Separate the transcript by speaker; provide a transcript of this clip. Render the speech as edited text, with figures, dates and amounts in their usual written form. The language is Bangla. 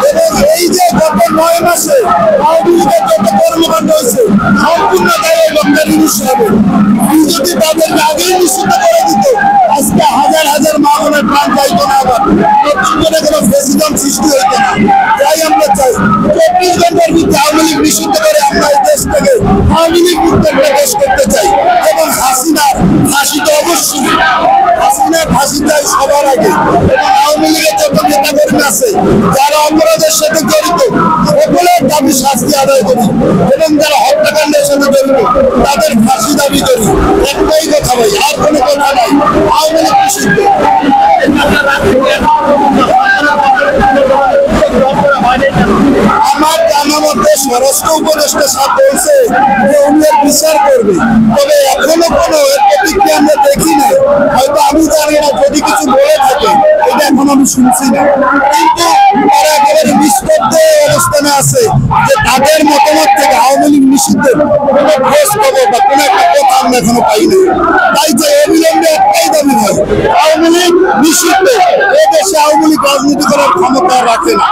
Speaker 1: এবং এই যে গত 9 মাসে আওয়ামী লীগের যত কর্মকাণ্ড হয়েছে সম্পূর্ণ দায়ী ডক্টর ইউনূস সাহেবের। যদি তাদেরকে আগেই নিশ্চিত করে দিত আজকে হাজার হাজার মা বোনের প্রাণ যাইতো না, আবার নতুন করে কোনো ফেসিজম সৃষ্টি হইতো না। তাই আমরা চাই 24 ঘন্টার ভিতরে আওয়ামী লীগ নিষিদ্ধ করে আমরা এই দেশ থেকে আওয়ামী লীগ মুক্ত একটা দেশ করতে চাই। এবং হাসিনার ফাঁসি তো অবশ্যই, হাসিনার ফাঁসি চাই সবার আগে। এবং আওয়ামী লীগের যত নেতা কর্মী আছে যারা অপরাধের সাথে জড়িত সকলের দাবি শাস্তি আদায় করি, এবং যারা হত্যাকাণ্ডের সাথে জড়িত তাদের ফাঁসি দাবি করি। একটাই কথা ভাই, আর কোনো কথা নাই, আওয়ামী লীগ নিষিদ্ধ। আমার জানা মতে স্বরাষ্ট্র উপদেষ্টা সাহেব বলছে যে উনি বিচার করবে, তবে এখনো কোনো প্রতিক্রিয়া আমরা দেখি নাই। হয়তো আমি জানি না, যদি কিছু বলে থাকে এটা এখন আমি শুনছি না। কিন্তু তারা একেবারে নিষ্পত্ত অবস্থানে আছে যে তাদের মতামত থেকে আওয়ামী লীগ নিষিদ্ধের কোনো খোঁজ খবর বা কোনো একটা কথা আমরা এখনো পাই না। তাই যে অবিলম্বে একটাই দাবি হয়, আওয়ামী লীগ নিষিদ্ধ। এদেশে আওয়ামী লীগ রাজনীতি করার ক্ষমতা রাখে না।